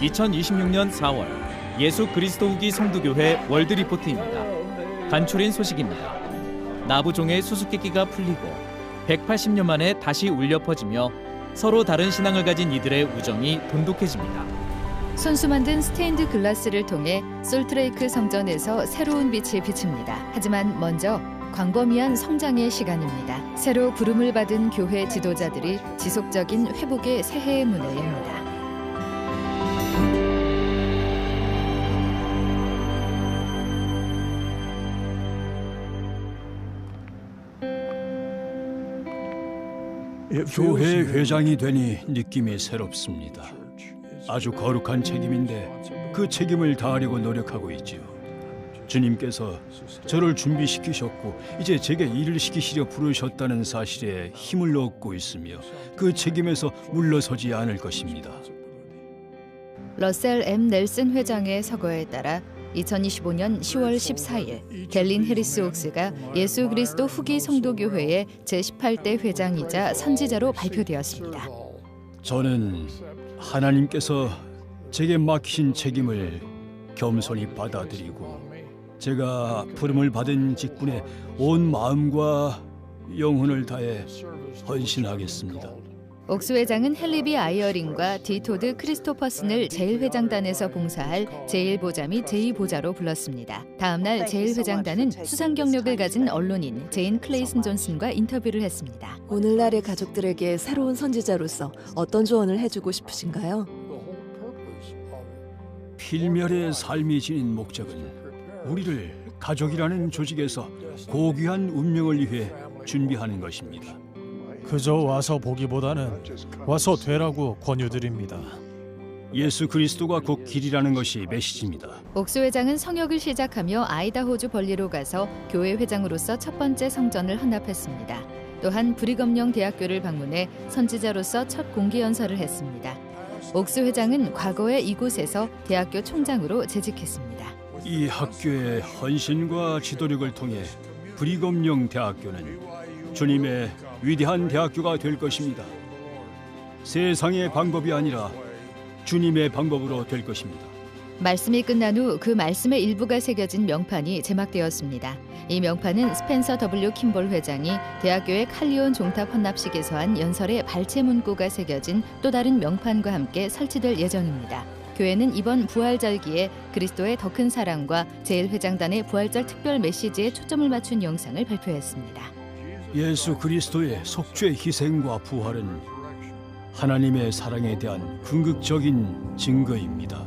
2026년 4월 예수 그리스도 후기 성도교회 월드 리포트입니다. 간추린 소식입니다. 나부종의 수수께끼가 풀리고 180년 만에 다시 울려 퍼지며 서로 다른 신앙을 가진 이들의 우정이 돈독해집니다. 손수 만든 스테인드 글라스를 통해 솔트레이크 성전에서 새로운 빛이 비칩니다. 하지만 먼저 광범위한 성장의 시간입니다. 새로 부름을 받은 교회 지도자들이 지속적인 회복의 새해의 문을 엽니다. 교회 회장이 되니 느낌이 새롭습니다. 아주 거룩한 책임인데 그 책임을 다하려고 노력하고 있지요. 주님께서 저를 준비시키셨고 이제 제게 일을 시키시려 부르셨다는 사실에 힘을 얻고 있으며 그 책임에서 물러서지 않을 것입니다. 러셀 M. 넬슨 회장의 서거에 따라 2025년 10월 14일 갤린 해리스 옥스가 예수 그리스도 후기 성도교회의 제18대 회장이자 선지자로 발표되었습니다. 저는 하나님께서 제게 맡기신 책임을 겸손히 받아들이고 제가 부름을 받은 직분에 온 마음과 영혼을 다해 헌신하겠습니다. 옥스 회장은 헨리 아이어링과 디토드 크리스토퍼슨을 제1회장단에서 봉사할 제1보좌 및 제2보좌로 불렀습니다. 다음 날 제1회장단은 수상 경력을 가진 언론인 제인 클레이슨 존슨과 인터뷰를 했습니다. 오늘날의 가족들에게 새로운 선지자로서 어떤 조언을 해주고 싶으신가요? 필멸의 삶이 지닌 목적은 우리를 가족이라는 조직에서 고귀한 운명을 위해 준비하는 것입니다. 그저 와서 보기보다는 와서 되라고 권유드립니다. 예수 그리스도가 곧 길이라는 것이 메시지입니다. 옥스 회장은 성역을 시작하며 아이다호주 벌리로 가서 교회 회장으로서 첫 번째 성전을 헌납했습니다. 또한 브리검령 대학교를 방문해 선지자로서 첫 공개 연설을 했습니다. 옥스 회장은 과거에 이곳에서 대학교 총장으로 재직했습니다. 이 학교의 헌신과 지도력을 통해 브리검령 대학교는 주님의 위대한 대학교가 될 것입니다. 세상의 방법이 아니라 주님의 방법으로 될 것입니다. 말씀이 끝난 후 그 말씀의 일부가 새겨진 명판이 제막되었습니다. 이 명판은 스펜서 W. 킴볼 회장이 대학교의 칼리온 종탑 헌납식에서 한 연설의 발췌 문구가 새겨진 또 다른 명판과 함께 설치될 예정입니다. 교회는 이번 부활절기에 그리스도의 더 큰 사랑과 제1회장단의 부활절 특별 메시지에 초점을 맞춘 영상을 발표했습니다. 예수 그리스도의 속죄 희생과 부활은 하나님의 사랑에 대한 궁극적인 증거입니다.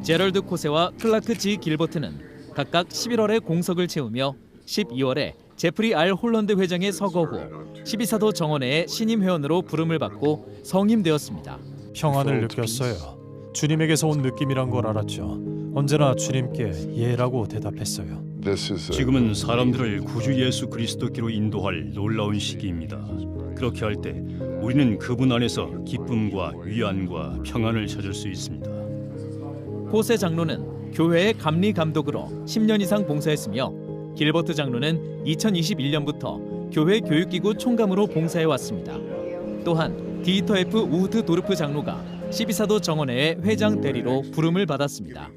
제럴드 코세와 클라크 G 길버트는 각각 11월에 공석을 채우며 12월에 제프리 R 홀런드 회장의 서거 후 12사도 정원회의 신임 회원으로 부름을 받고 성임되었습니다. 평안을 느꼈어요. 주님에게서 온 느낌이란 걸 알았죠. 언제나 주님께 예라고 대답했어요. 지금은 사람들을 구주 예수 그리스도께로 인도할 놀라운 시기입니다. 그렇게 할 때 우리는 그분 안에서 기쁨과 위안과 평안을 찾을 수 있습니다. 코세 장로는 교회의 감리 감독으로 10년 이상 봉사했으며 길버트 장로는 2021년부터 교회 교육기구 총감으로 봉사해왔습니다. 또한 디터 F 우드 도르프 장로가 12사도 정원회의 회장 대리로 부름을 받았습니다.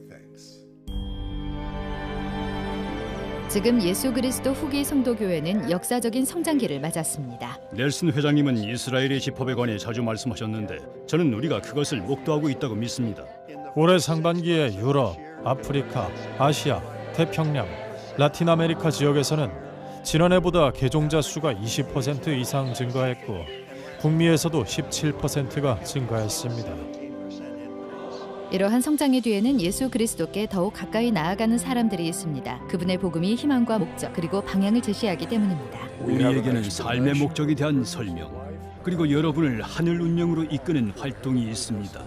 지금 예수 그리스도 후기 성도교회는 역사적인 성장기를 맞았습니다. 넬슨 회장님은 이스라엘의 집합에 관해 자주 말씀하셨는데 저는 우리가 그것을 목도하고 있다고 믿습니다. 올해 상반기에 유럽, 아프리카, 아시아, 태평양, 라틴 아메리카 지역에서는 지난해보다 개종자 수가 20% 이상 증가했고 북미에서도 17%가 증가했습니다. 이러한 성장의 뒤에는 예수 그리스도께 더욱 가까이 나아가는 사람들이 있습니다. 그분의 복음이 희망과 목적 그리고 방향을 제시하기 때문입니다. 우리에게는 삶의 목적에 대한 설명 그리고 여러분을 하늘 운명으로 이끄는 활동이 있습니다.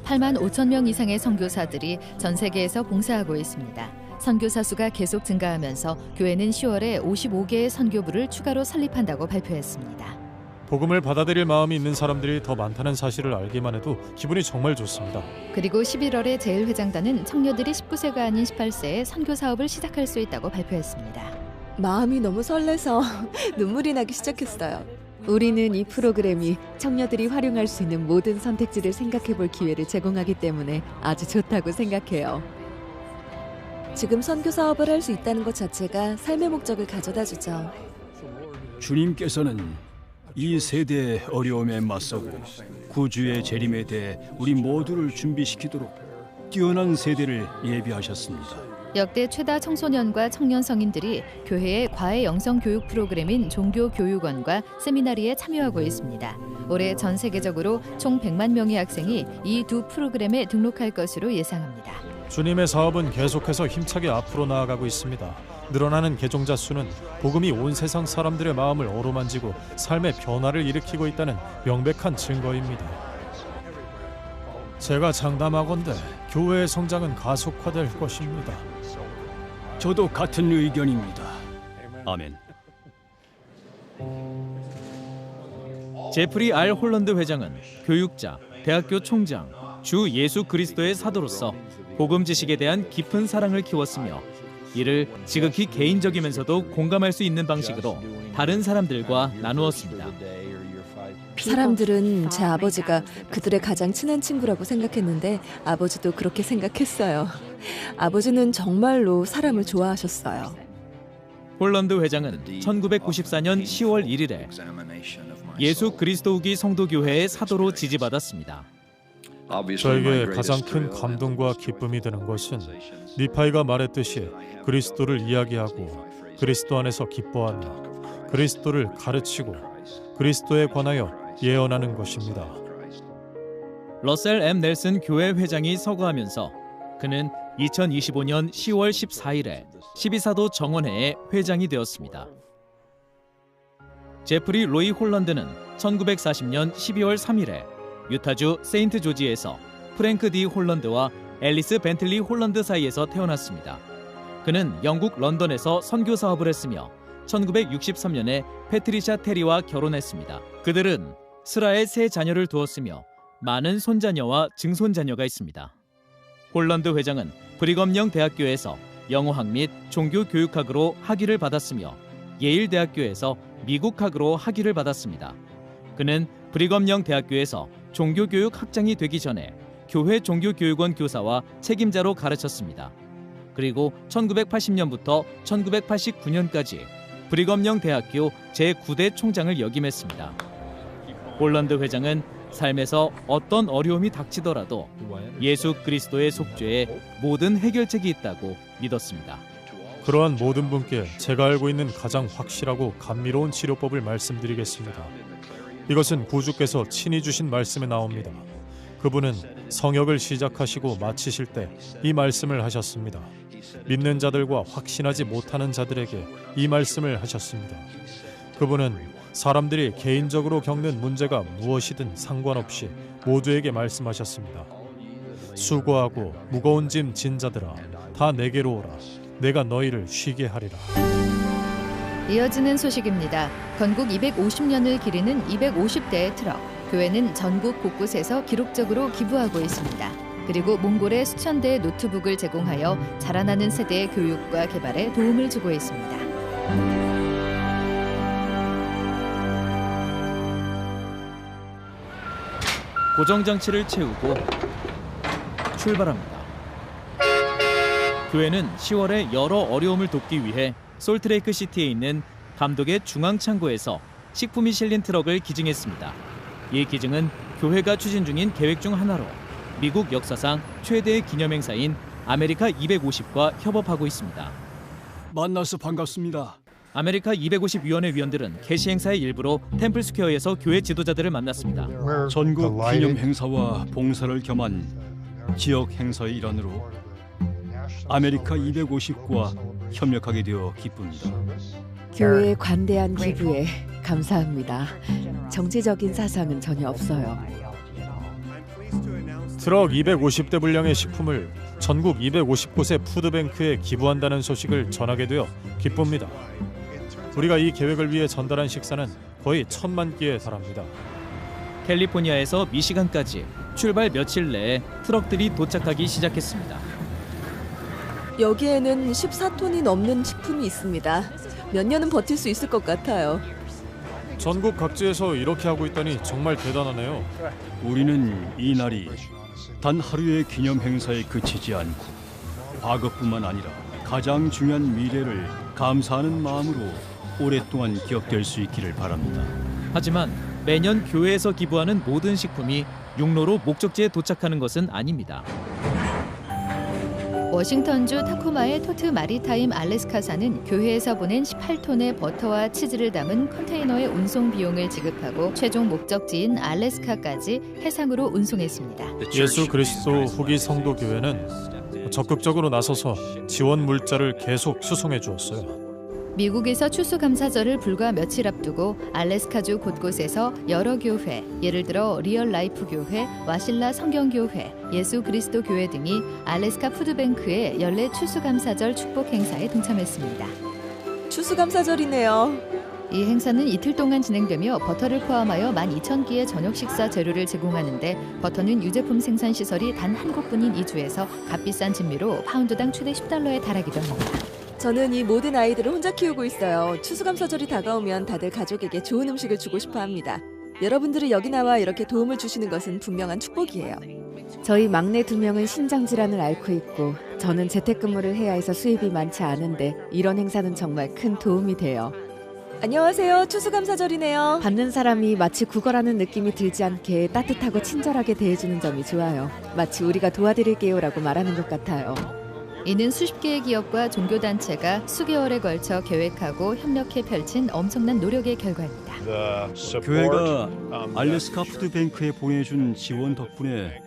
8만 5천 명 이상의 선교사들이 전 세계에서 봉사하고 있습니다. 선교사 수가 계속 증가하면서 교회는 10월에 55개의 선교부를 추가로 설립한다고 발표했습니다. 복음을 받아들일 마음이 있는 사람들이 더 많다는 사실을 알기만 해도 기분이 정말 좋습니다. 그리고 11월에 제1회장단은 청년들이 19세가 아닌 18세에 선교 사업을 시작할 수 있다고 발표했습니다. 마음이 너무 설레서 눈물이 나기 시작했어요. 우리는 이 프로그램이 청년들이 활용할 수 있는 모든 선택지를 생각해 볼 기회를 제공하기 때문에 아주 좋다고 생각해요. 지금 선교 사업을 할 수 있다는 것 자체가 삶의 목적을 가져다 주죠. 주님께서는 이 세대의 어려움에 맞서고 구주의 재림에 대해 우리 모두를 준비시키도록 뛰어난 세대를 예비하셨습니다. 역대 최다 청소년과 청년 성인들이 교회의 과외 영성 교육 프로그램인 종교교육원과 세미나리에 참여하고 있습니다. 올해 전 세계적으로 총 100만 명의 학생이 이 두 프로그램에 등록할 것으로 예상합니다. 주님의 사업은 계속해서 힘차게 앞으로 나아가고 있습니다. 늘어나는 개종자 수는 복음이 온 세상 사람들의 마음을 어루만지고 삶의 변화를 일으키고 있다는 명백한 증거입니다. 제가 장담하건대 교회의 성장은 가속화될 것입니다. 저도 같은 의견입니다. 아멘. 제프리 R. 홀런드 회장은 교육자, 대학교 총장, 주 예수 그리스도의 사도로서 복음 지식에 대한 깊은 사랑을 키웠으며 이를 지극히 개인적이면서도 공감할 수 있는 방식으로 다른 사람들과 나누었습니다. 사람들은 제 아버지가 그들의 가장 친한 친구라고 생각했는데 아버지도 그렇게 생각했어요. 아버지는 정말로 사람을 좋아하셨어요. 홀런드 회장은 1994년 10월 1일에 예수 그리스도우기 성도교회의 사도로 지지받았습니다. 저에게 가장 큰 감동과 기쁨이 드는 것은 니파이가 말했듯이 그리스도를 이야기하고 그리스도 안에서 기뻐하며 그리스도를 가르치고 그리스도에 관하여 예언하는 것입니다. 러셀 M. 넬슨 교회 회장이 서거하면서 그는 2025년 10월 14일에 12사도 정원회의 회장이 되었습니다. 제프리 로이 홀런드는 1940년 12월 3일에 유타주 세인트 조지에서 프랭크 D. 홀런드와 앨리스 벤틀리 홀런드 사이에서 태어났습니다. 그는 영국 런던에서 선교 사업을 했으며 1963년에 패트리샤 테리와 결혼했습니다. 그들은 스라에 세 자녀를 두었으며 많은 손자녀와 증손자녀가 있습니다. 홀런드 회장은 브리검영 대학교에서 영어학 및 종교교육학으로 학위를 받았으며 예일 대학교에서 미국학으로 학위를 받았습니다. 그는 브리검영 대학교에서 종교교육 학장이 되기 전에 교회 종교교육원 교사와 책임자로 가르쳤습니다. 그리고 1980년부터 1989년까지 브리검영 대학교 제9대 총장을 역임했습니다. 홀런드 회장은 삶에서 어떤 어려움이 닥치더라도 예수 그리스도의 속죄에 모든 해결책이 있다고 믿었습니다. 그러한 모든 분께 제가 알고 있는 가장 확실하고 감미로운 치료법을 말씀드리겠습니다. 이것은 구주께서 친히 주신 말씀에 나옵니다. 그분은 성역을 시작하시고 마치실 때 이 말씀을 하셨습니다. 믿는 자들과 확신하지 못하는 자들에게 이 말씀을 하셨습니다. 그분은 사람들이 개인적으로 겪는 문제가 무엇이든 상관없이 모두에게 말씀하셨습니다. 수고하고 무거운 짐 진 자들아 다 내게로 오라. 내가 너희를 쉬게 하리라. 이어지는 소식입니다. 건국 250년을 기리는 250대의 트럭. 교회는 전국 곳곳에서 기록적으로 기부하고 있습니다. 그리고 몽골에 수천 대의 노트북을 제공하여 자라나는 세대의 교육과 개발에 도움을 주고 있습니다. 고정장치를 채우고 출발합니다. 교회는 10월에 여러 어려움을 돕기 위해 솔트레이크 시티에 있는 감독의 중앙창고에서 식품이 실린 트럭을 기증했습니다. 이 기증은 교회가 추진 중인 계획 중 하나로 미국 역사상 최대의 기념행사인 아메리카 250과 협업하고 있습니다. 만나서 반갑습니다. 아메리카 250위원회 위원들은 개시 행사의 일부로 템플 스퀘어에서 교회 지도자들을 만났습니다. 전국 기념 행사와 봉사를 겸한 지역 행사의 일환으로 아메리카 250과 협력하게 되어 기쁩니다. 교회의 관대한 기부에 감사합니다. 정치적인 사상은 전혀 없어요. 트럭 250대 분량의 식품을 전국 250곳의 푸드뱅크에 기부한다는 소식을 전하게 되어 기쁩니다. 우리가 이 계획을 위해 전달한 식사는 거의 1000만 끼에 달합니다. 캘리포니아에서 미시간까지 출발 며칠 내에 트럭들이 도착하기 시작했습니다. 여기에는 14톤이 넘는 식품이 있습니다. 몇 년은 버틸 수 있을 것 같아요. 전국 각지에서 이렇게 하고 있다니 정말 대단하네요. 우리는 이 날이 단 하루의 기념 행사에 그치지 않고 과거뿐만 아니라 가장 중요한 미래를 감사하는 마음으로 오랫동안 기억될 수 있기를 바랍니다. 하지만 매년 교회에서 기부하는 모든 식품이 육로로 목적지에 도착하는 것은 아닙니다. 워싱턴주 타코마의 토트 마리타임 알래스카사는 교회에서 보낸 18톤의 버터와 치즈를 담은 컨테이너의 운송 비용을 지급하고 최종 목적지인 알래스카까지 해상으로 운송했습니다. 예수 그리스도 후기 성도 교회는 적극적으로 나서서 지원 물자를 계속 수송해 주었어요. 미국에서 추수감사절을 불과 며칠 앞두고 알래스카주 곳곳에서 여러 교회, 예를 들어 리얼 라이프 교회, 와실라 성경교회, 예수 그리스도 교회 등이 알래스카 푸드뱅크의 연례 추수감사절 축복 행사에 동참했습니다. 추수감사절이네요. 이 행사는 이틀 동안 진행되며 버터를 포함하여 12,000끼의 저녁 식사 재료를 제공하는데 버터는 유제품 생산 시설이 단 한 곳뿐인 이 주에서 값비싼 진미로 파운드당 최대 $10에 달하기도 합니다. 저는 이 모든 아이들을 혼자 키우고 있어요. 추수감사절이 다가오면 다들 가족에게 좋은 음식을 주고 싶어 합니다. 여러분들이 여기 나와 이렇게 도움을 주시는 것은 분명한 축복이에요. 저희 막내 2명은 신장 질환을 앓고 있고 저는 재택근무를 해야 해서 수입이 많지 않은데 이런 행사는 정말 큰 도움이 돼요. 안녕하세요. 추수감사절이네요. 받는 사람이 마치 구걸하는 느낌이 들지 않게 따뜻하고 친절하게 대해주는 점이 좋아요. 마치 우리가 도와드릴게요라고 말하는 것 같아요. 이는 수십 개의 기업과 종교단체가 수개월에 걸쳐 계획하고 협력해 펼친 엄청난 노력의 결과입니다. 교회가 알래스카 푸드뱅크에 보내준 지원 덕분에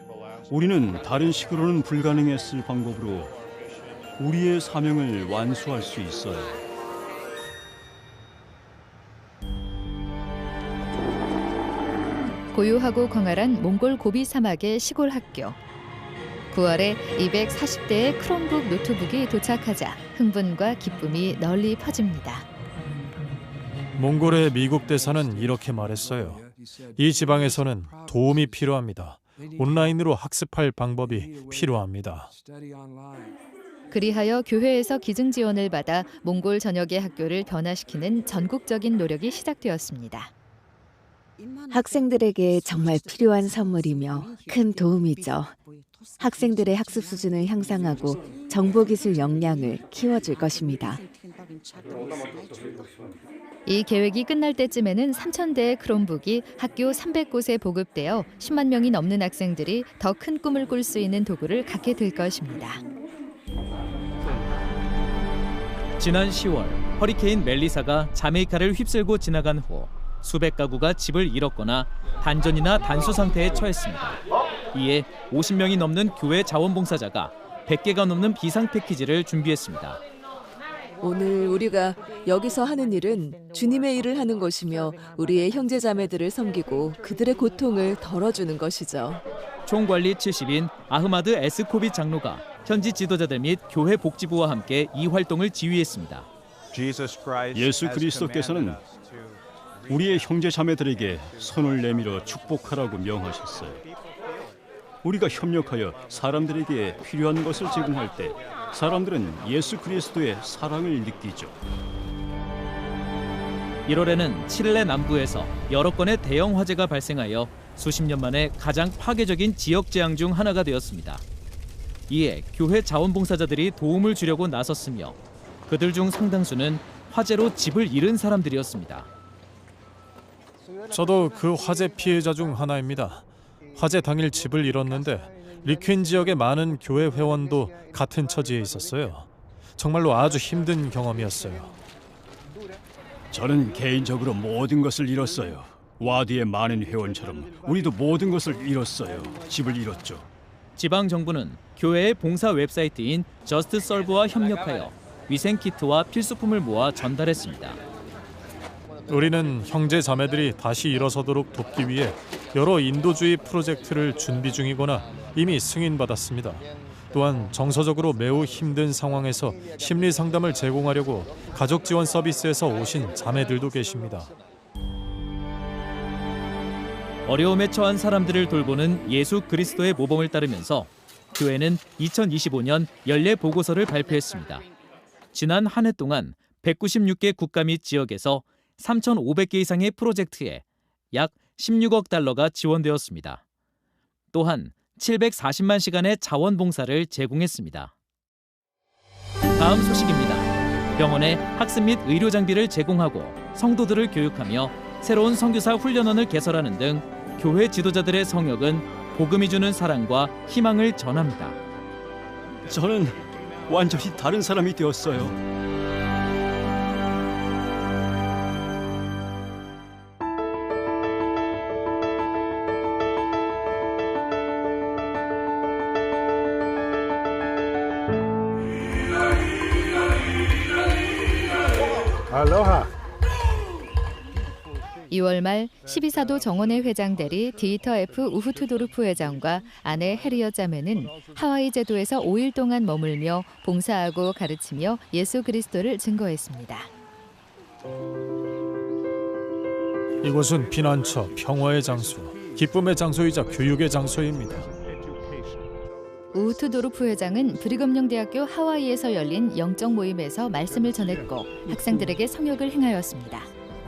우리는 다른 식으로는 불가능했을 방법으로 우리의 사명을 완수할 수 있어요. 고요하고 광활한 몽골 고비 사막의 시골 학교. 9월에 240대의 크롬북 노트북이 도착하자 흥분과 기쁨이 널리 퍼집니다. 몽골의 미국 대사는 이렇게 말했어요. 이 지방에서는 도움이 필요합니다. 온라인으로 학습할 방법이 필요합니다. 그리하여 교회에서 기증 지원을 받아 몽골 전역의 학교를 변화시키는 전국적인 노력이 시작되었습니다. 학생들에게 정말 필요한 선물이며 큰 도움이죠. 학생들의 학습 수준을 향상하고 정보기술 역량을 키워줄 것입니다. 이 계획이 끝날 때쯤에는 3,000대의 크롬북이 학교 300곳에 보급되어 10만 명이 넘는 학생들이 더 큰 꿈을 꿀 수 있는 도구를 갖게 될 것입니다. 지난 10월 허리케인 멜리사가 자메이카를 휩쓸고 지나간 후 수백 가구가 집을 잃었거나 단전이나 단수 상태에 처했습니다. 이에 50명이 넘는 교회 자원봉사자가 100개가 넘는 비상 패키지를 준비했습니다. 오늘 우리가 여기서 하는 일은 주님의 일을 하는 것이며 우리의 형제자매들을 섬기고 그들의 고통을 덜어주는 것이죠. 총관리 70인 아흐마드 에스코비 장로가 현지 지도자들 및 교회 복지부와 함께 이 활동을 지휘했습니다. 예수 그리스도께서는 우리의 형제 자매들에게 손을 내밀어 축복하라고 명하셨어요. 우리가 협력하여 사람들에게 필요한 것을 제공할 때 사람들은 예수 그리스도의 사랑을 느끼죠. 1월에는 칠레 남부에서 여러 건의 대형 화재가 발생하여 수십 년 만에 가장 파괴적인 지역 재앙 중 하나가 되었습니다. 이에 교회 자원봉사자들이 도움을 주려고 나섰으며 그들 중 상당수는 화재로 집을 잃은 사람들이었습니다. 저도 그 화재 피해자 중 하나입니다. 화재 당일 집을 잃었는데 리퀸 지역의 많은 교회 회원도 같은 처지에 있었어요. 정말로 아주 힘든 경험이었어요. 저는 개인적으로 모든 것을 잃었어요. 와디의 많은 회원처럼 우리도 모든 것을 잃었어요. 집을 잃었죠. 지방 정부는 교회의 봉사 웹사이트인 저스트설브와 협력하여 위생 키트와 필수품을 모아 전달했습니다. 우리는 형제 자매들이 다시 일어서도록 돕기 위해 여러 인도주의 프로젝트를 준비 중이거나 이미 승인받았습니다. 또한 정서적으로 매우 힘든 상황에서 심리 상담을 제공하려고 가족 지원 서비스에서 오신 자매들도 계십니다. 어려움에 처한 사람들을 돌보는 예수 그리스도의 모범을 따르면서 교회는 2025년 연례 보고서를 발표했습니다. 지난 한 해 동안 196개 국가 및 지역에서 3,500개 이상의 프로젝트에 약 16억 달러가 지원되었습니다. 또한 740만 시간의 자원봉사를 제공했습니다. 다음 소식입니다. 병원에 학습 및 의료 장비를 제공하고 성도들을 교육하며 새로운 선교사 훈련원을 개설하는 등 교회 지도자들의 성역은 복음이 주는 사랑과 희망을 전합니다. 저는 완전히 다른 사람이 되었어요. 알로하. 2월 말 12사도 정원회 회장 대리 디이터 F 우후투도르프 회장과 아내 해리엇 자매는 하와이 제도에서 5일 동안 머물며 봉사하고 가르치며 예수 그리스도를 증거했습니다. 이곳은 피난처, 평화의 장소, 기쁨의 장소이자 교육의 장소입니다. 우후투도르프 회장은 브리검령 대학교 하와이에서 열린 영적 모임에서 말씀을 전했고 학생들에게 성역을 행하였습니다.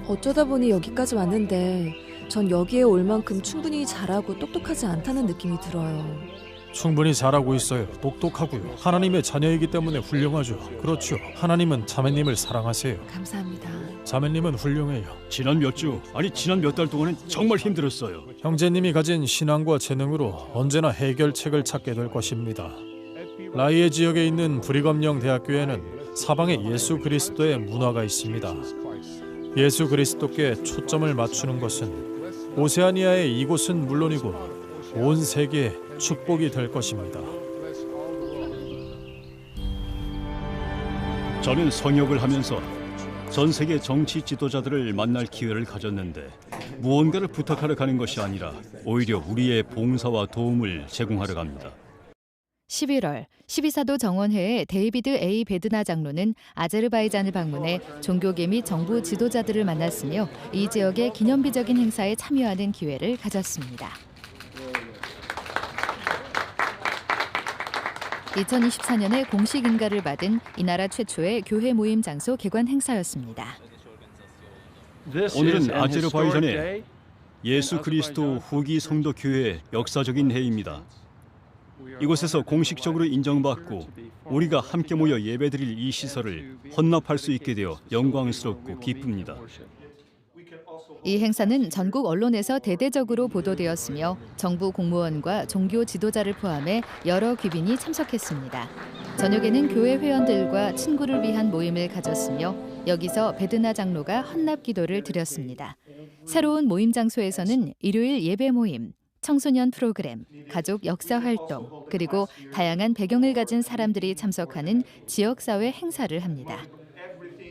어쩌다 보니 여기까지 왔는데 전 여기에 올 만큼 충분히 잘하고 똑똑하지 않다는 느낌이 들어요. 충분히 잘하고 있어요. 똑똑하고요. 하나님의 자녀이기 때문에 훌륭하죠. 그렇죠. 하나님은 자매님을 사랑하세요. 감사합니다. 자매님은 훌륭해요. 지난 몇 달 동안은 정말 힘들었어요. 형제님이 가진 신앙과 재능으로 언제나 해결책을 찾게 될 것입니다. 라이에 지역에 있는 브리검령 대학교에는 사방에 예수 그리스도의 문화가 있습니다. 예수 그리스도께 초점을 맞추는 것은 오세아니아의 이곳은 물론이고 온 세계에 축복이 될 것입니다. 저는 성역을 하면서 전 세계 정치 지도자들을 만날 기회를 가졌는데 무언가를 부탁하러 가는 것이 아니라 오히려 우리의 봉사와 도움을 제공하러 갑니다. 11월 12사도 정원회의 데이비드 A. 베드나 장로는 아제르바이잔을 방문해 종교계 및 정부 지도자들을 만났으며 이 지역의 기념비적인 행사에 참여하는 기회를 가졌습니다. 2024년에 공식 인가를 받은 이 나라 최초의 교회 모임 장소 개관 행사였습니다. 오늘은 아제르바이잔의 예수 그리스도 후기 성도 교회의 역사적인 해입니다. 이곳에서 공식적으로 인정받고 우리가 함께 모여 예배드릴 이 시설을 헌납할 수 있게 되어 영광스럽고 기쁩니다. 이 행사는 전국 언론에서 대대적으로 보도되었으며 정부 공무원과 종교 지도자를 포함해 여러 귀빈이 참석했습니다. 저녁에는 교회 회원들과 친구를 위한 모임을 가졌으며 여기서 베드나 장로가 헌납 기도를 드렸습니다. 새로운 모임 장소에서는 일요일 예배 모임, 청소년 프로그램, 가족 역사 활동, 그리고 다양한 배경을 가진 사람들이 참석하는 지역사회 행사를 합니다.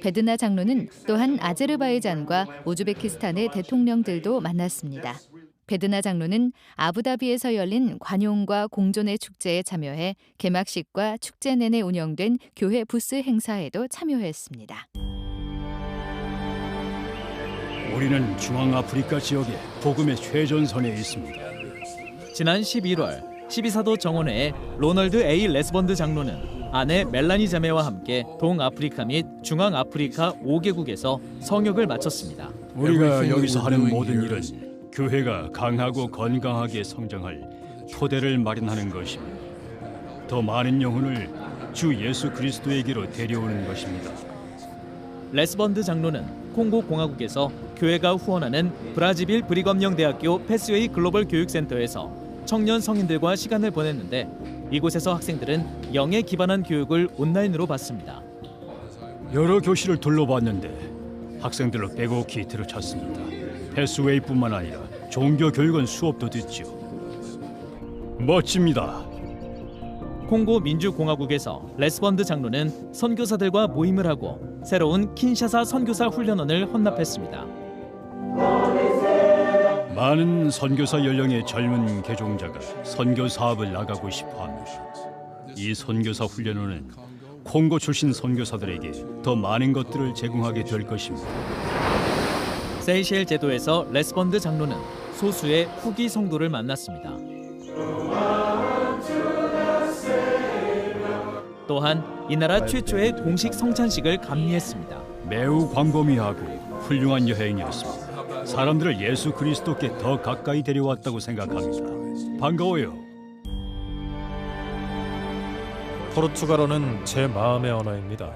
베드나 장로는 또한 아제르바이잔과 우즈베키스탄의 대통령들도 만났습니다. 베드나 장로는 아부다비에서 열린 관용과 공존의 축제에 참여해 개막식과 축제 내내 운영된 교회 부스 행사에도 참여했습니다. 우리는 중앙아프리카 지역의 복음의 최전선에 있습니다. 지난 11월 12사도 정원회의 로널드 A. 레스번드 장로는 아내 멜라니 자매와 함께 동아프리카 및 중앙아프리카 5개국에서 성역을 마쳤습니다. 우리가 여기서 하는 모든 일은 교회가 강하고 건강하게 성장할 토대를 마련하는 것입니다. 더 많은 영혼을 주 예수 그리스도에게로 데려오는 것입니다. 레스번드 장로는 콩고 공화국에서 교회가 후원하는 브라지빌 브리검령 대학교 패스웨이 글로벌 교육센터에서 청년 성인들과 시간을 보냈는데 이곳에서 학생들은 영에 기반한 교육을 온라인으로 받습니다. 여러 교실을 둘러봤는데 학생들로 빼곡히 들어찼습니다. 패스웨이뿐만 아니라 종교 교육은 수업도 듣죠. 멋집니다. 콩고 민주공화국에서 레스번드 장로는 선교사들과 모임을 하고 새로운 킨샤사 선교사 훈련원을 헌납했습니다. 많은 선교사 연령의 젊은 개종자가 선교 사업을 나가고 싶어합니다. 이 선교사 훈련원은 콩고 출신 선교사들에게 더 많은 것들을 제공하게 될 것입니다. 세이셸 제도에서 레스번드 장로는 소수의 후기 성도를 만났습니다. 또한 이 나라 최초의 공식 성찬식을 감리했습니다. 매우 광범위하고 훌륭한 여행이었습니다. 사람들을 예수 그리스도께 더 가까이 데려왔다고 생각합니다. 반가워요. 포르투갈어는 제 마음의 언어입니다.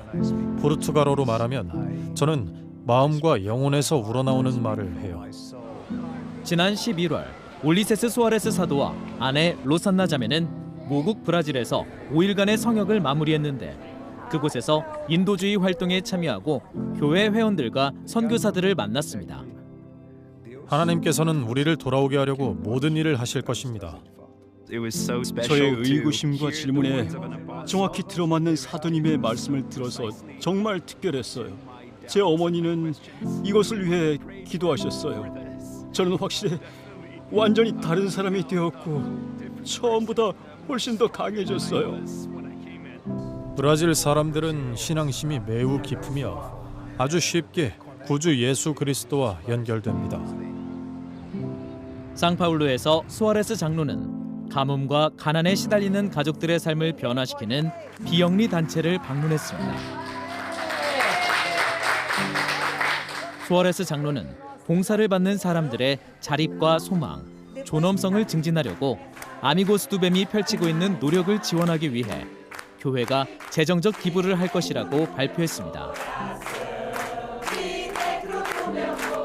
포르투갈어로 말하면 저는 마음과 영혼에서 우러나오는 말을 해요. 지난 11월 올리세스 수아레스 사도와 아내 로산나 자매는 모국 브라질에서 5일간의 성역을 마무리했는데 그곳에서 인도주의 활동에 참여하고 교회 회원들과 선교사들을 만났습니다. 하나님께서는 우리를 돌아오게 하려고 모든 일을 하실 것입니다. 저의 의구심과 질문에 정확히 들어맞는 사도님의 말씀을 들어서 정말 특별했어요. 제 어머니는 이것을 위해 기도하셨어요. 저는 확실히 완전히 다른 사람이 되었고 처음보다 훨씬 더 강해졌어요. 브라질 사람들은 신앙심이 매우 깊으며 아주 쉽게 구주 예수 그리스도와 연결됩니다. 상파울루에서 수아레스 장로는 가뭄과 가난에 시달리는 가족들의 삶을 변화시키는 비영리 단체를 방문했습니다. 수아레스 장로는 봉사를 받는 사람들의 자립과 소망, 존엄성을 증진하려고 아미고스 두 뱀이 펼치고 있는 노력을 지원하기 위해 교회가 재정적 기부를 할 것이라고 발표했습니다.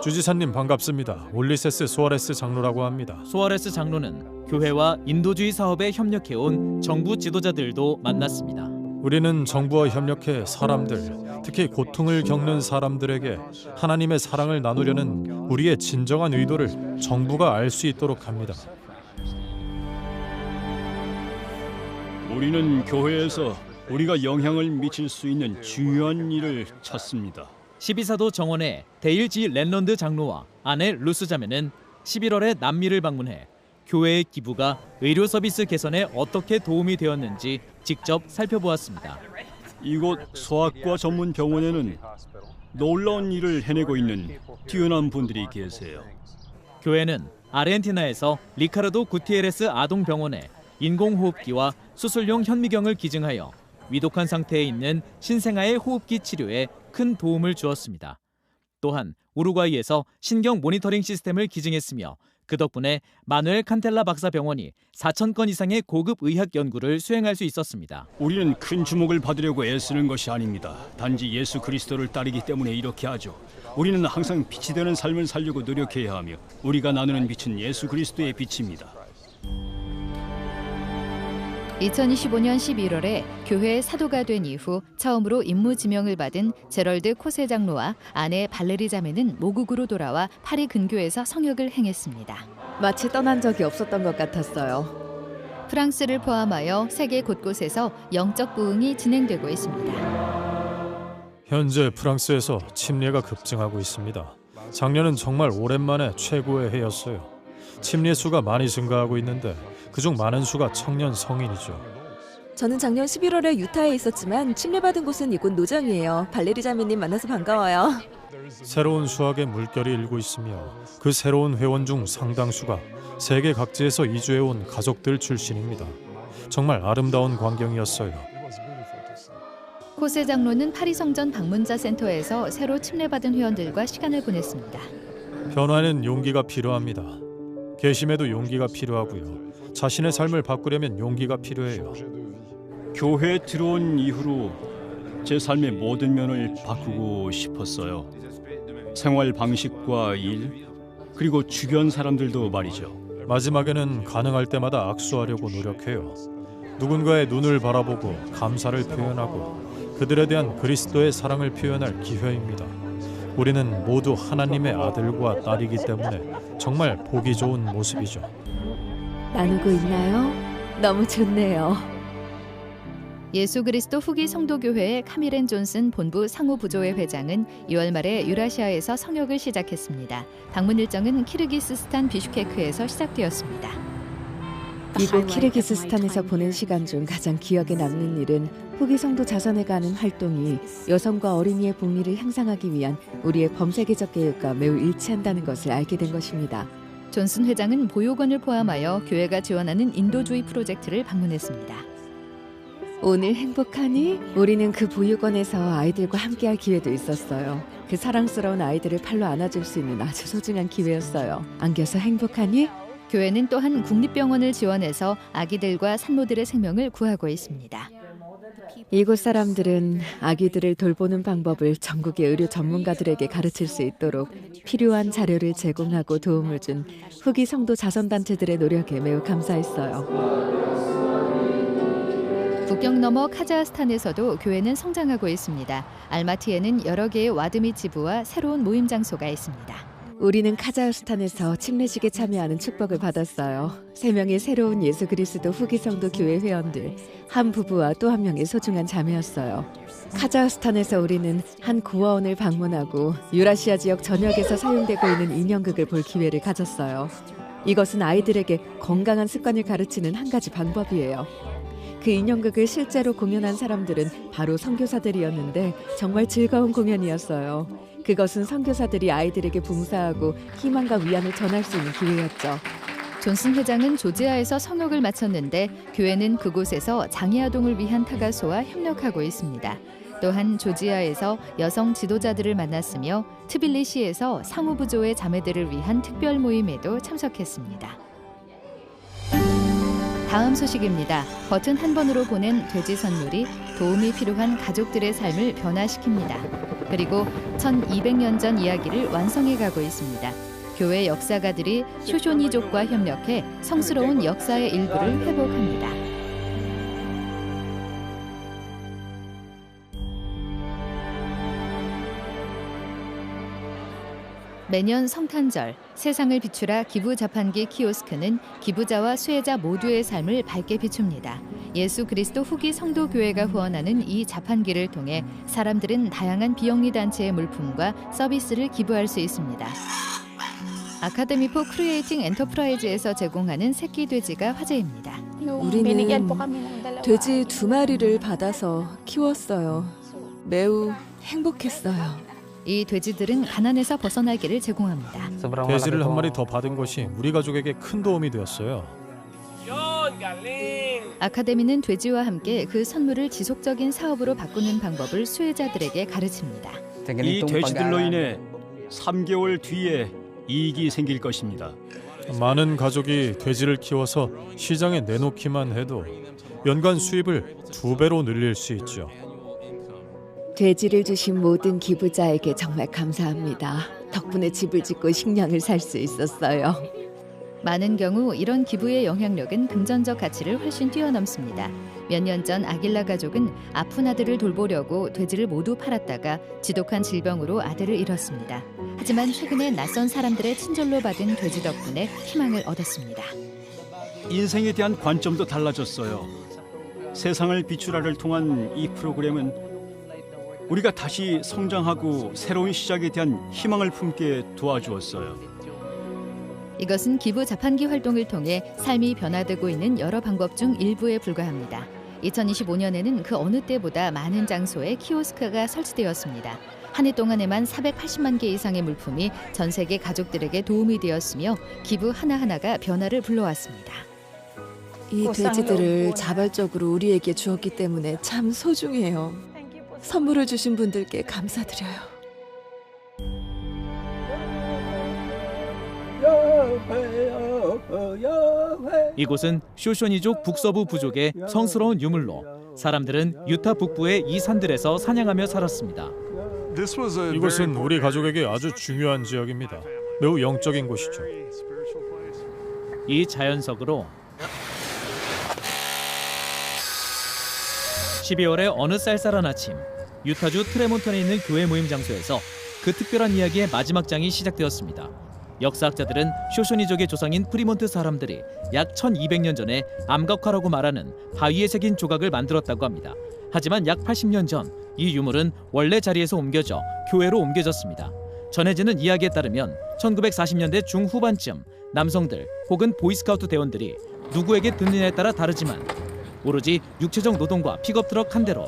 주지사님 반갑습니다. 올리세스 수아레스 장로라고 합니다. 수아레스 장로는 교회와 인도주의 사업에 협력해온 정부 지도자들도 만났습니다. 우리는 정부와 협력해 사람들, 특히 고통을 겪는 사람들에게 하나님의 사랑을 나누려는 우리의 진정한 의도를 정부가 알 수 있도록 합니다. 우리는 교회에서 우리가 영향을 미칠 수 있는 중요한 일을 찾습니다. 12사도 정원의 데일지 랜런드 장로와 아내 루스 자매는 11월에 남미를 방문해 교회의 기부가 의료 서비스 개선에 어떻게 도움이 되었는지 직접 살펴보았습니다. 이곳 소아과 전문 병원에는 놀라운 일을 해내고 있는 뛰어난 분들이 계세요. 교회는 아르헨티나에서 리카르도 구티에레스 아동병원에 인공호흡기와 수술용 현미경을 기증하여 위독한 상태에 있는 신생아의 호흡기 치료에 큰 도움을 주었습니다. 또한 우루과이에서 신경 모니터링 시스템을 기증했으며 그 덕분에 마누엘 칸텔라 박사 병원이 4,000건 이상의 고급 의학 연구를 수행할 수 있었습니다. 우리는 큰 주목을 받으려고 애쓰는 것이 아닙니다. 단지 예수 그리스도를 따르기 때문에 이렇게 하죠. 우리는 항상 빛이 되는 삶을 살려고 노력해야 하며 우리가 나누는 빛은 예수 그리스도의 빛입니다. 2025년 11월에 교회의 사도가 된 이후 처음으로 임무 지명을 받은 제럴드 코세 장로와 아내 발레리 자매는 모국으로 돌아와 파리 근교에서 성역을 행했습니다. 마치 떠난 적이 없었던 것 같았어요. 프랑스를 포함하여 세계 곳곳에서 영적 부흥이 진행되고 있습니다. 현재 프랑스에서 침례가 급증하고 있습니다. 작년은 정말 오랜만에 최고의 해였어요. 침례 수가 많이 증가하고 있는데 그중 많은 수가 청년 성인이죠. 저는 작년 11월에 유타에 있었지만 침례받은 곳은 이곳 노정이에요. 발레리 자매님 만나서 반가워요. 새로운 수학의 물결이 일고 있으며 그 새로운 회원 중 상당수가 세계 각지에서 이주해온 가족들 출신입니다. 정말 아름다운 광경이었어요. 코세 장로는 파리 성전 방문자 센터에서 새로 침례받은 회원들과 시간을 보냈습니다. 변화는 용기가 필요합니다. 개심에도 용기가 필요하고요. 자신의 삶을 바꾸려면 용기가 필요해요. 교회에 들어온 이후로 제 삶의 모든 면을 바꾸고 싶었어요. 생활 방식과 일, 그리고 주변 사람들도 말이죠. 마지막에는 가능할 때마다 악수하려고 노력해요. 누군가의 눈을 바라보고 감사를 표현하고 그들에 대한 그리스도의 사랑을 표현할 기회입니다. 우리는 모두 하나님의 아들과 딸이기 때문에 정말 보기 좋은 모습이죠. 나누고 있나요? 너무 좋네요. 예수 그리스도 후기 성도교회의 카미렌 존슨 본부 상호부조회 회장은 2월 말에 유라시아에서 성역을 시작했습니다. 방문 일정은 키르기스스탄 비슈케크에서 시작되었습니다. 이곳 키르기스스탄에서 보낸 시간 중 가장 기억에 남는 일은 후기 성도 자선에 가는 활동이 여성과 어린이의 복리를 향상하기 위한 우리의 범세계적 계획과 매우 일치한다는 것을 알게 된 것입니다. 존슨 회장은 보육원을 포함하여 교회가 지원하는 인도주의 프로젝트를 방문했습니다. 오늘 행복하니? 우리는 그 보육원에서 아이들과 함께할 기회도 있었어요. 그 사랑스러운 아이들을 팔로 안아줄 수 있는 아주 소중한 기회였어요. 안겨서 행복하니? 교회는 또한 국립병원을 지원해서 아기들과 산모들의 생명을 구하고 있습니다. 이곳 사람들은 아기들을 돌보는 방법을 전국의 의료 전문가들에게 가르칠 수 있도록 필요한 자료를 제공하고 도움을 준 후기 성도 자선단체들의 노력에 매우 감사했어요. 국경 너머 카자흐스탄에서도 교회는 성장하고 있습니다. 알마티에는 여러 개의 와드 및 지부와 새로운 모임 장소가 있습니다. 우리는 카자흐스탄에서 침례식에 참여하는 축복을 받았어요. 3명의 새로운 예수 그리스도 후기 성도 교회 회원들, 한 부부와 또 한 명의 소중한 자매였어요. 카자흐스탄에서 우리는 한 고아원을 방문하고 유라시아 지역 전역에서 사용되고 있는 인형극을 볼 기회를 가졌어요. 이것은 아이들에게 건강한 습관을 가르치는 한 가지 방법이에요. 그 인형극을 실제로 공연한 사람들은 바로 선교사들이었는데 정말 즐거운 공연이었어요. 그것은 선교사들이 아이들에게 봉사하고 희망과 위안을 전할 수 있는 기회였죠. 존슨 회장은 조지아에서 성역을 마쳤는데 교회는 그곳에서 장애아동을 위한 타가소와 협력하고 있습니다. 또한 조지아에서 여성 지도자들을 만났으며 트빌리시에서 상호부조의 자매들을 위한 특별 모임에도 참석했습니다. 다음 소식입니다. 버튼 한 번으로 보낸 돼지 선물이 도움이 필요한 가족들의 삶을 변화시킵니다. 그리고 1200년 전 이야기를 완성해 가고 있습니다. 교회 역사가들이 쇼쇼니족과 협력해 성스러운 역사의 일부를 회복합니다. 매년 성탄절, 세상을 비추라 기부 자판기 키오스크는 기부자와 수혜자 모두의 삶을 밝게 비춥니다. 예수 그리스도 후기 성도 교회가 후원하는 이 자판기를 통해 사람들은 다양한 비영리 단체의 물품과 서비스를 기부할 수 있습니다. 아카데미 포 크리에이팅 엔터프라이즈에서 제공하는 새끼 돼지가 화제입니다. 우리는 돼지 2마리를 받아서 키웠어요. 매우 행복했어요. 이 돼지들은 가난에서 벗어나기를 제공합니다. 돼지를 한 마리 더 받은 것이 우리 가족에게 큰 도움이 되었어요. 아카데미는 돼지와 함께 그 선물을 지속적인 사업으로 바꾸는 방법을 수혜자들에게 가르칩니다. 이 돼지들로 인해 3개월 뒤에 이익이 생길 것입니다. 많은 가족이 돼지를 키워서 시장에 내놓기만 해도 연간 수입을 2배로 늘릴 수 있죠. 돼지를 주신 모든 기부자에게 정말 감사합니다. 덕분에 집을 짓고 식량을 살 수 있었어요. 많은 경우 이런 기부의 영향력은 금전적 가치를 훨씬 뛰어넘습니다. 몇 년 전 아길라 가족은 아픈 아들을 돌보려고 돼지를 모두 팔았다가 지독한 질병으로 아들을 잃었습니다. 하지만 최근에 낯선 사람들의 친절로 받은 돼지 덕분에 희망을 얻었습니다. 인생에 대한 관점도 달라졌어요. 세상을 비추라를 통한 이 프로그램은 우리가 다시 성장하고 새로운 시작에 대한 희망을 품게 도와주었어요. 이것은 기부 자판기 활동을 통해 삶이 변화되고 있는 여러 방법 중 일부에 불과합니다. 2025년에는 그 어느 때보다 많은 장소에 키오스크가 설치되었습니다. 한 해 동안에만 480만 개 이상의 물품이 전 세계 가족들에게 도움이 되었으며 기부 하나하나가 변화를 불러왔습니다. 이 돼지들을 자발적으로 우리에게 주었기 때문에 참 소중해요. 선물을 주신 분들께 감사드려요. 이곳은 쇼쇼니족 북서부 부족의 성스러운 유물로 사람들은 유타 북부의 이 산들에서 사냥하며 살았습니다. 이곳은 우리 가족에게 아주 중요한 지역입니다. 매우 영적인 곳이죠. 이 자연석으로 12월의 어느 쌀쌀한 아침, 유타주 트레몬턴에 있는 교회 모임 장소에서 그 특별한 이야기의 마지막 장이 시작되었습니다. 역사학자들은 쇼쇼니족의 조상인 프리몬트 사람들이 약 1200년 전에 암각화라고 말하는 바위에 새긴 조각을 만들었다고 합니다. 하지만 약 80년 전 이 유물은 원래 자리에서 옮겨져 교회로 옮겨졌습니다. 전해지는 이야기에 따르면 1940년대 중후반쯤 남성들 혹은 보이스카우트 대원들이 누구에게 듣느냐에 따라 다르지만 오로지 육체적 노동과 픽업트럭 한 대로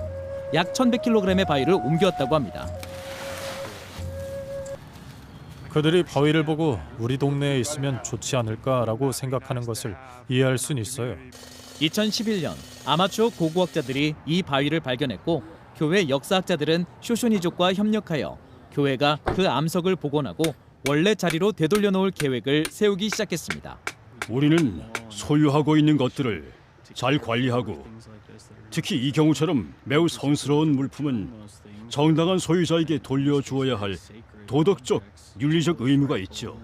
약 1100kg의 바위를 옮겼다고 합니다. 그들이 바위를 보고 우리 동네에 있으면 좋지 않을까라고 생각하는 것을 이해할 수는 있어요. 2011년 아마추어 고고학자들이 이 바위를 발견했고 교회 역사학자들은 쇼쇼니족과 협력하여 교회가 그 암석을 복원하고 원래 자리로 되돌려 놓을 계획을 세우기 시작했습니다. 우리는 소유하고 있는 것들을 잘 관리하고 특히 이 경우처럼 매우 성스러운 물품은 정당한 소유자에게 돌려주어야 할 도덕적, 윤리적 의무가 있죠.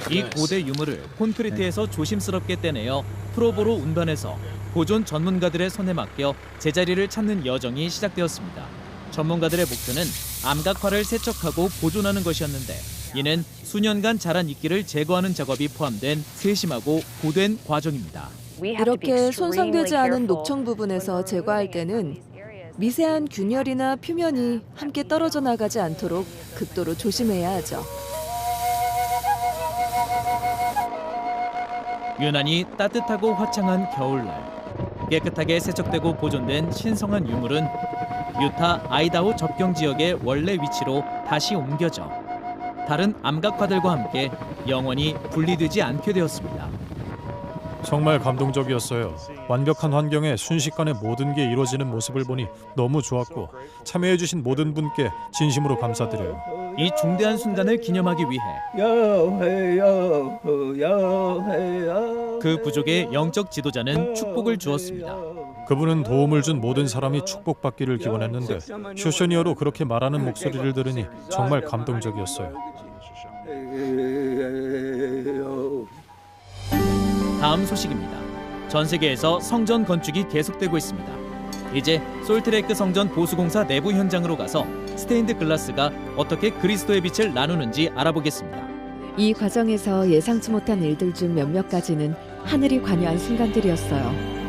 이 고대 유물을 콘크리트에서 조심스럽게 떼내어 프로보로 운반해서 보존 전문가들의 손에 맡겨 제자리를 찾는 여정이 시작되었습니다. 전문가들의 목표는 암각화를 세척하고 보존하는 것이었는데 이는 수년간 자란 이끼를 제거하는 작업이 포함된 세심하고 고된 과정입니다. 이렇게 손상되지 않은 녹청 부분에서 제거할 때는 미세한 균열이나 표면이 함께 떨어져 나가지 않도록 극도로 조심해야 하죠. 유난히 따뜻하고 화창한 겨울날 깨끗하게 세척되고 보존된 신성한 유물은 유타 아이다호 접경 지역의 원래 위치로 다시 옮겨져 다른 암각화들과 함께 영원히 분리되지 않게 되었습니다. 정말 감동적이었어요. 완벽한 환경에 순식간에 모든 게 이루어지는 모습을 보니 너무 좋았고 참여해주신 모든 분께 진심으로 감사드려요. 이 중대한 순간을 기념하기 위해 그 부족의 영적 지도자는 축복을 주었습니다. 그분은 도움을 준 모든 사람이 축복받기를 기원했는데 쇼셔니어로 그렇게 말하는 목소리를 들으니 정말 감동적이었어요. 다음 소식입니다. 전 세계에서 성전 건축이 계속되고 있습니다. 이제 솔트레이크 성전 보수공사 내부 현장으로 가서 스테인드 글라스가 어떻게 그리스도의 빛을 나누는지 알아보겠습니다. 이 과정에서 예상치 못한 일들 중 몇몇 가지는 하늘이 관여한 순간들이었어요.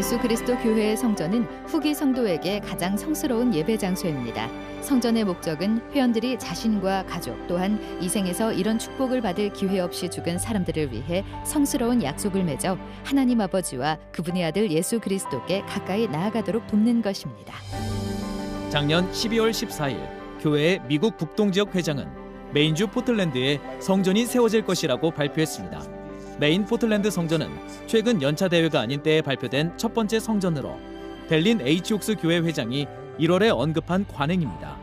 예수 그리스도 교회의 성전은 후기 성도에게 가장 성스러운 예배 장소입니다. 성전의 목적은 회원들이 자신과 가족 또한 이 생에서 이런 축복을 받을 기회 없이 죽은 사람들을 위해 성스러운 약속을 맺어 하나님 아버지와 그분의 아들 예수 그리스도께 가까이 나아가도록 돕는 것입니다. 작년 12월 14일 교회의 미국 북동 지역 회장은 메인주 포틀랜드에 성전이 세워질 것이라고 발표했습니다. 메인 포틀랜드 성전은 최근 연차 대회가 아닌 때에 발표된 첫 번째 성전으로 델린 H. 옥스 교회 회장이 1월에 언급한 관행입니다.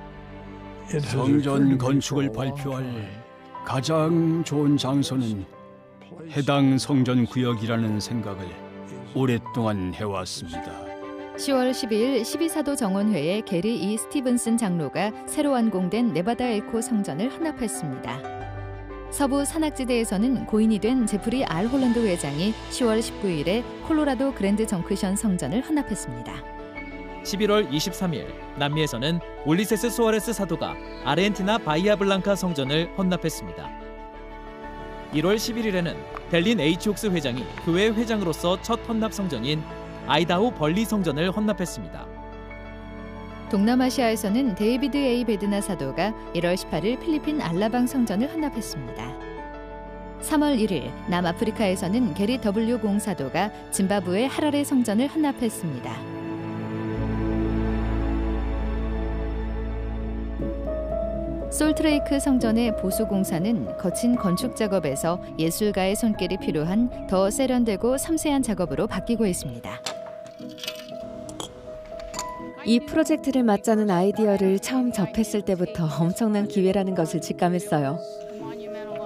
성전 건축을 발표할 가장 좋은 장소는 해당 성전 구역이라는 생각을 오랫동안 해왔습니다. 10월 12일 12사도 정원회에 게리 E. 스티븐슨 장로가 새로 완공된 네바다 엘코 성전을 헌납했습니다. 서부 산악지대에서는 고인이 된 제프리 R. 홀랜드 회장이 10월 19일에 콜로라도 그랜드 정크션 성전을 헌납했습니다. 11월 23일 남미에서는 울리세스 소아레스 사도가 아르헨티나 바이아 블랑카 성전을 헌납했습니다. 1월 11일에는 델린 H. 옥스 회장이 교회 회장으로서 첫 헌납 성전인 아이다호 벌리 성전을 헌납했습니다. 동남아시아에서는 데이비드 A. 베드나 사도가 1월 18일 필리핀 알라방 성전을 헌납했습니다. 3월 1일 남아프리카에서는 게리 W. 공 사도가 짐바브웨 하라레 성전을 헌납했습니다. 솔트레이크 성전의 보수 공사는 거친 건축 작업에서 예술가의 손길이 필요한 더 세련되고 섬세한 작업으로 바뀌고 있습니다. 이 프로젝트를 맡자는 아이디어를 처음 접했을 때부터 엄청난 기회라는 것을 직감했어요.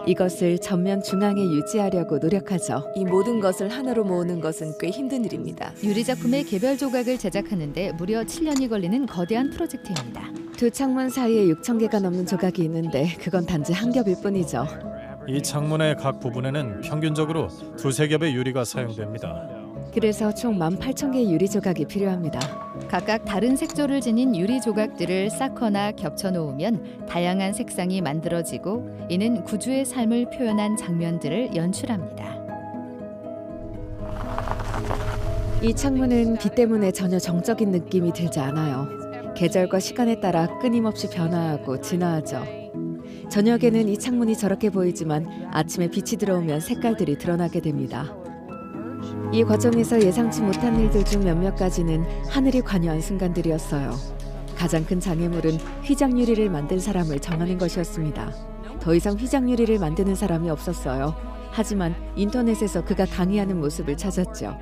이것을 전면 중앙에 유지하려고 노력하죠. 이 모든 것을 하나로 모으는 것은 꽤 힘든 일입니다. 유리 작품의 개별 조각을 제작하는데 무려 7년이 걸리는 거대한 프로젝트입니다. 두 창문 사이에 6,000개가 넘는 조각이 있는데 그건 단지 한 겹일 뿐이죠. 이 창문의 각 부분에는 평균적으로 2-3겹의 유리가 사용됩니다. 그래서 총 18,000개의 유리 조각이 필요합니다. 각각 다른 색조를 지닌 유리 조각들을 쌓거나 겹쳐 놓으면 다양한 색상이 만들어지고 이는 구주의 삶을 표현한 장면들을 연출합니다. 이 창문은 빛 때문에 전혀 정적인 느낌이 들지 않아요. 계절과 시간에 따라 끊임없이 변화하고 진화하죠. 저녁에는 이 창문이 저렇게 보이지만 아침에 빛이 들어오면 색깔들이 드러나게 됩니다. 이 과정에서 예상치 못한 일들 중 몇몇 가지는 하늘이 관여한 순간들이었어요. 가장 큰 장애물은 휘장 유리를 만든 사람을 정하는 것이었습니다. 더 이상 휘장 유리를 만드는 사람이 없었어요. 하지만 인터넷에서 그가 강의하는 모습을 찾았죠.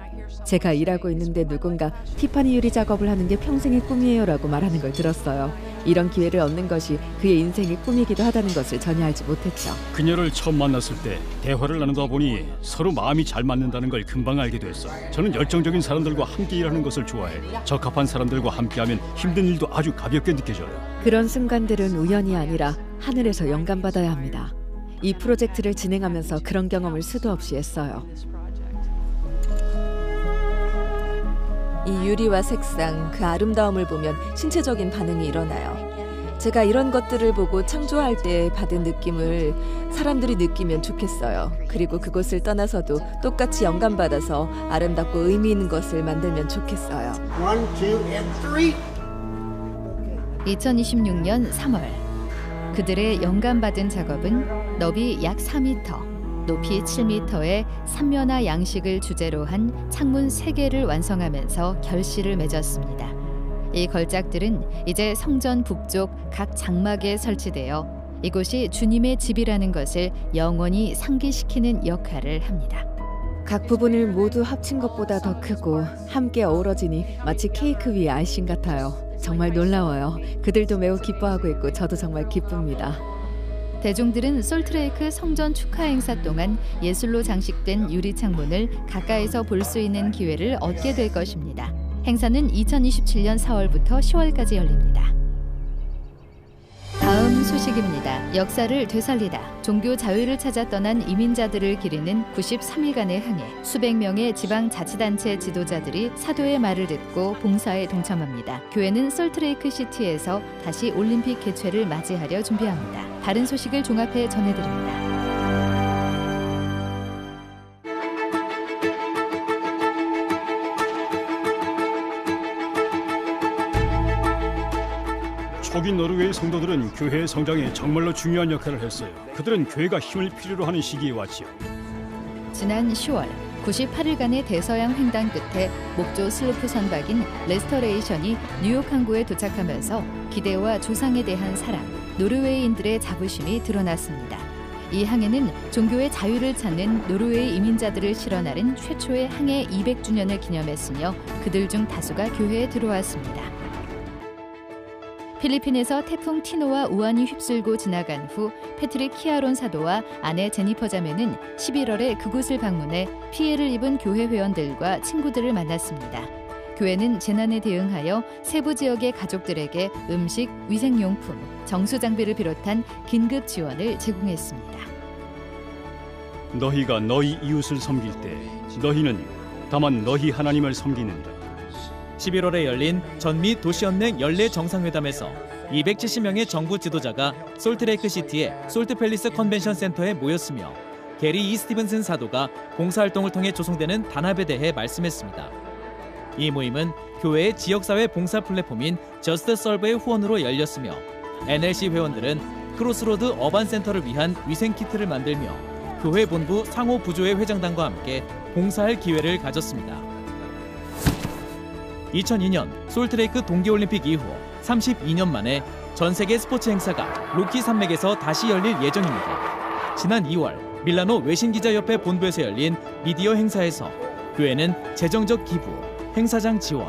제가 일하고 있는데 누군가 티파니 유리 작업을 하는 게 평생의 꿈이에요라고 말하는 걸 들었어요. 이런 기회를 얻는 것이 그의 인생의 꿈이기도 하다는 것을 전혀 알지 못했죠. 그녀를 처음 만났을 때 대화를 나누다 보니 서로 마음이 잘 맞는다는 걸 금방 알게 됐어요. 저는 열정적인 사람들과 함께 일하는 것을 좋아해요. 적합한 사람들과 함께하면 힘든 일도 아주 가볍게 느껴져요. 그런 순간들은 우연이 아니라 하늘에서 영감받아야 합니다. 이 프로젝트를 진행하면서 그런 경험을 수도 없이 했어요. 이 유리와 색상, 그 아름다움을 보면 신체적인 반응이 일어나요. 제가 이런 것들을 보고 창조할 때 받은 느낌을 사람들이 느끼면 좋겠어요. 그리고 그곳을 떠나서도 똑같이 영감받아서 아름답고 의미 있는 것을 만들면 좋겠어요. 2026년 3월 그들의 영감받은 작업은 너비 약 4m, 높이 7m의 삼면화 양식을 주제로 한 창문 3개를 완성하면서 결실을 맺었습니다. 이 걸작들은 이제 성전 북쪽 각 장막에 설치되어 이곳이 주님의 집이라는 것을 영원히 상기시키는 역할을 합니다. 각 부분을 모두 합친 것보다 더 크고 함께 어우러지니 마치 케이크 위의 아이싱 같아요. 정말 놀라워요. 그들도 매우 기뻐하고 있고 저도 정말 기쁩니다. 대중들은 솔트레이크 성전 축하 행사 동안 예술로 장식된 유리 창문을 가까이서 볼 수 있는 기회를 얻게 될 것입니다. 행사는 2027년 4월부터 10월까지 열립니다. 다음 소식입니다. 역사를 되살리다. 종교 자유를 찾아 떠난 이민자들을 기리는 93일간의 항해. 수백 명의 지방자치단체 지도자들이 사도의 말을 듣고 봉사에 동참합니다. 교회는 솔트레이크 시티에서 다시 올림픽 개최를 맞이하려 준비합니다. 다른 소식을 종합해 전해드립니다. 초기 노르웨이 성도들은 교회의 성장에 정말로 중요한 역할을 했어요. 그들은 교회가 힘을 필요로 하는 시기에 왔지요. 지난 10월 98일간의 대서양 횡단 끝에 목조 슬로프 선박인 레스터레이션이 뉴욕 항구에 도착하면서 기대와 조상에 대한 사랑, 노르웨이인들의 자부심이 드러났습니다. 이 항해는 종교의 자유를 찾는 노르웨이 이민자들을 실어나른 최초의 항해 200주년을 기념했으며 그들 중 다수가 교회에 들어왔습니다. 필리핀에서 태풍 티노와 우한이 휩쓸고 지나간 후 패트릭 키아론 사도와 아내 제니퍼 자매는 11월에 그곳을 방문해 피해를 입은 교회 회원들과 친구들을 만났습니다. 교회는 재난에 대응하여 세부 지역의 가족들에게 음식, 위생용품, 정수장비를 비롯한 긴급 지원을 제공했습니다. 너희가 너희 이웃을 섬길 때 너희는 다만 너희 하나님을 섬기는다. 11월에 열린 전미 도시연맹 연례 정상회담에서 270명의 정부 지도자가 솔트레이크 시티의 솔트팰리스 컨벤션 센터에 모였으며 게리 이 스티븐슨 사도가 봉사활동을 통해 조성되는 단합에 대해 말씀했습니다. 이 모임은 교회의 지역사회 봉사 플랫폼인 저스트 서브의 후원으로 열렸으며 NLC 회원들은 크로스로드 어반센터를 위한 위생키트를 만들며 교회 본부 상호 부조회 회장단과 함께 봉사할 기회를 가졌습니다. 2002년 솔트레이크 동계올림픽 이후 32년 만에 전 세계 스포츠 행사가 로키 산맥에서 다시 열릴 예정입니다. 지난 2월 밀라노 외신기자협회 본부에서 열린 미디어 행사에서 교회는 재정적 기부, 행사장 지원,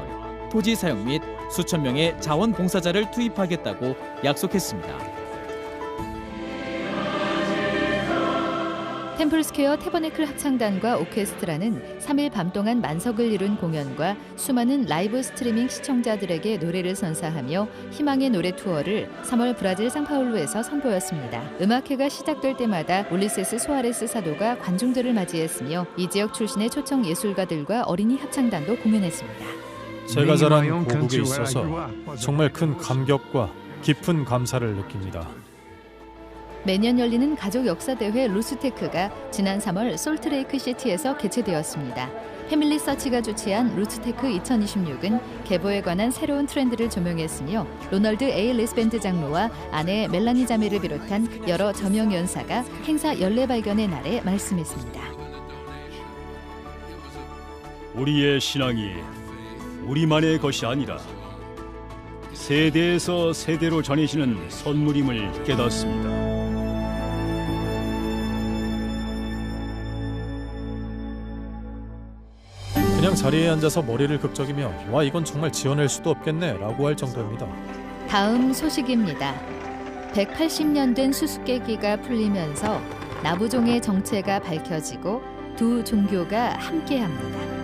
토지 사용 및 수천 명의 자원봉사자를 투입하겠다고 약속했습니다. 템플스퀘어 태버네클 합창단과 오케스트라는 3일 밤 동안 만석을 이룬 공연과 수많은 라이브 스트리밍 시청자들에게 노래를 선사하며 희망의 노래 투어를 3월 브라질 상파울루에서 선보였습니다. 음악회가 시작될 때마다 울리세스 소아레스 사도가 관중들을 맞이했으며 이 지역 출신의 초청 예술가들과 어린이 합창단도 공연했습니다. 제가 자란 고국에 있어서 정말 큰 감격과 깊은 감사를 느낍니다. 매년 열리는 가족 역사대회 루스테크가 지난 3월 솔트레이크 시티에서 개최되었습니다. 패밀리 서치가 주최한 루스테크 2026은 계보에 관한 새로운 트렌드를 조명했으며 로널드 A. 리스밴드 장로와 아내 멜라니 자매를 비롯한 여러 저명 연사가 행사 연례 발견의 날에 말씀했습니다. 우리의 신앙이 우리만의 것이 아니라 세대에서 세대로 전해지는 선물임을 깨닫습니다. 그냥 자리에 앉아서 머리를 극적이며 와 이건 정말 지어낼 수도 없겠네 라고 할 정도입니다. 다음 소식입니다. 180년 된 수수께끼가 풀리면서 나부종의 정체가 밝혀지고 두 종교가 함께합니다.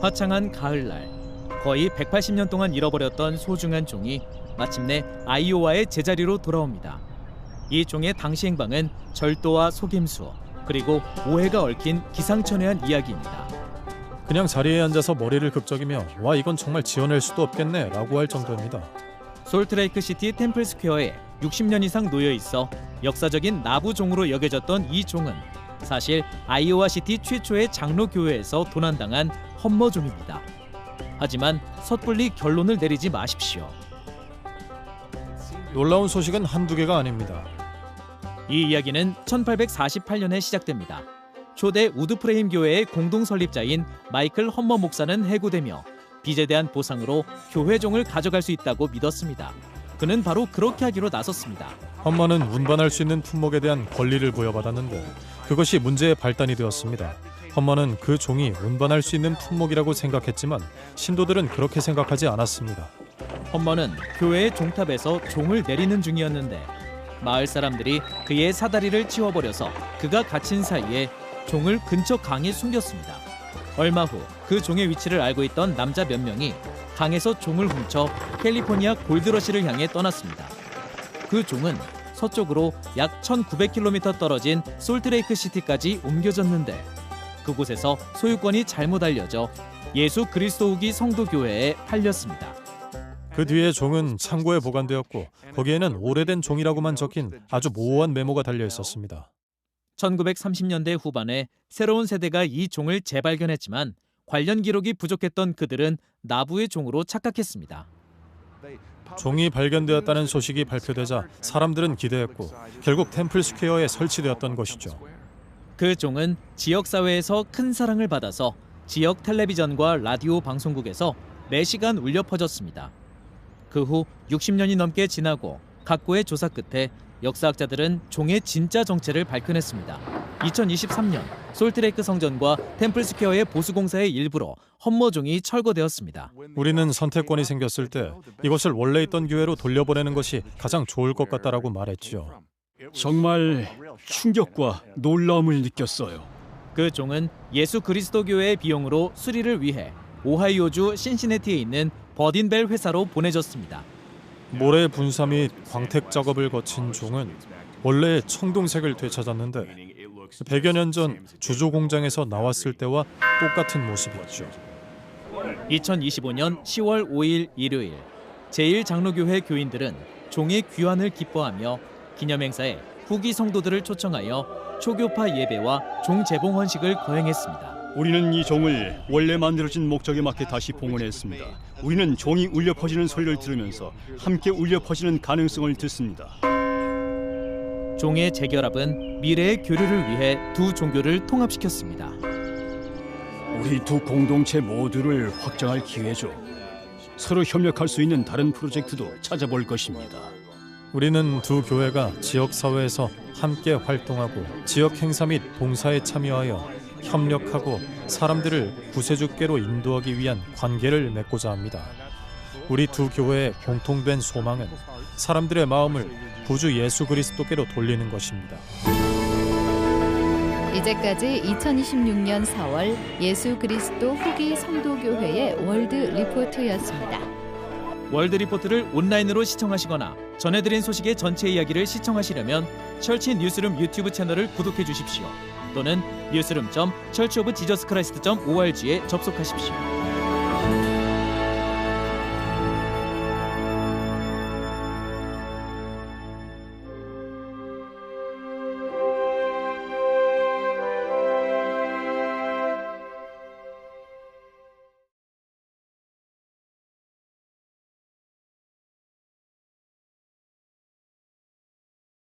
화창한 가을날, 거의 180년 동안 잃어버렸던 소중한 종이 마침내 아이오와의 제자리로 돌아옵니다. 이 종의 당시 행방은 절도와 속임수, 그리고 오해가 얽힌 기상천외한 이야기입니다. 그냥 자리에 앉아서 머리를 극적이며 와 이건 정말 지어낼 수도 없겠네 라고 할 정도입니다. 솔트레이크 시티 템플 스퀘어에 60년 이상 놓여 있어 역사적인 나부종으로 여겨졌던 이 종은 사실 아이오와 시티 최초의 장로교회에서 도난당한 험머종입니다. 하지만 섣불리 결론을 내리지 마십시오. 놀라운 소식은 한두 개가 아닙니다. 이 이야기는 1848년에 시작됩니다. 초대 우드프레임 교회의 공동 설립자인 마이클 험머 목사는 해고되며 빚에 대한 보상으로 교회종을 가져갈 수 있다고 믿었습니다. 그는 바로 그렇게 하기로 나섰습니다. 험머는 운반할 수 있는 품목에 대한 권리를 부여받았는데 그것이 문제의 발단이 되었습니다. 험머는 그 종이 운반할 수 있는 품목이라고 생각했지만 신도들은 그렇게 생각하지 않았습니다. 험머는 교회의 종탑에서 종을 내리는 중이었는데 마을 사람들이 그의 사다리를 치워버려서 그가 갇힌 사이에 종을 근처 강에 숨겼습니다. 얼마 후 그 종의 위치를 알고 있던 남자 몇 명이 강에서 종을 훔쳐 캘리포니아 골드러시를 향해 떠났습니다. 그 종은 서쪽으로 약 1900km 떨어진 솔트레이크 시티까지 옮겨졌는데 그곳에서 소유권이 잘못 알려져 예수 그리스도 후기 성도교회에 팔렸습니다. 그 뒤에 종은 창고에 보관되었고 거기에는 오래된 종이라고만 적힌 아주 모호한 메모가 달려 있었습니다. 1930년대 후반에 새로운 세대가 이 종을 재발견했지만 관련 기록이 부족했던 그들은 나부의 종으로 착각했습니다. 종이 발견되었다는 소식이 발표되자 사람들은 기대했고 결국 템플 스퀘어에 설치되었던 것이죠. 그 종은 지역사회에서 큰 사랑을 받아서 지역 텔레비전과 라디오 방송국에서 매시간 울려 퍼졌습니다. 그 후 60년이 넘게 지나고 각고의 조사 끝에 역사학자들은 종의 진짜 정체를 밝혀냈습니다. 2023년 솔트레이크 성전과 템플 스퀘어의 보수공사의 일부로 험머종이 철거되었습니다. 우리는 선택권이 생겼을 때 이것을 원래 있던 교회로 돌려보내는 것이 가장 좋을 것 같다라고 말했지요. 정말 충격과 놀라움을 느꼈어요. 그 종은 예수 그리스도 교회의 비용으로 수리를 위해 오하이오주 신시내티에 있는 버딘벨 회사로 보내졌습니다. 모래 분사 및 광택 작업을 거친 종은 원래 청동색을 되찾았는데 100여 년 전 주조 공장에서 나왔을 때와 똑같은 모습이었죠. 2025년 10월 5일 일요일 제1장로교회 교인들은 종의 귀환을 기뻐하며 기념행사에 후기 성도들을 초청하여 초교파 예배와 종 재봉 헌식을 거행했습니다. 우리는 이 종을 원래 만들어진 목적에 맞게 다시 봉헌했습니다. 우리는 종이 울려 퍼지는 소리를 들으면서 함께 울려 퍼지는 가능성을 듣습니다. 종의 재결합은 미래의 교류를 위해 두 종교를 통합시켰습니다. 우리 두 공동체 모두를 확장할 기회죠. 서로 협력할 수 있는 다른 프로젝트도 찾아볼 것입니다. 우리는 두 교회가 지역 사회에서 함께 활동하고 지역 행사 및 봉사에 참여하여 협력하고 사람들을 구세주께로 인도하기 위한 관계를 맺고자 합니다. 우리 두 교회의 공통된 소망은 사람들의 마음을 구주 예수 그리스도께로 돌리는 것입니다. 이제까지 2026년 4월 예수 그리스도 후기 성도교회의 월드 리포트였습니다. 월드 리포트를 온라인으로 시청하시거나 전해드린 소식의 전체 이야기를 시청하시려면 철치 뉴스룸 유튜브 채널을 구독해 주십시오. 또는 newsroom.churchofjesuschrist.org에 접속하십시오.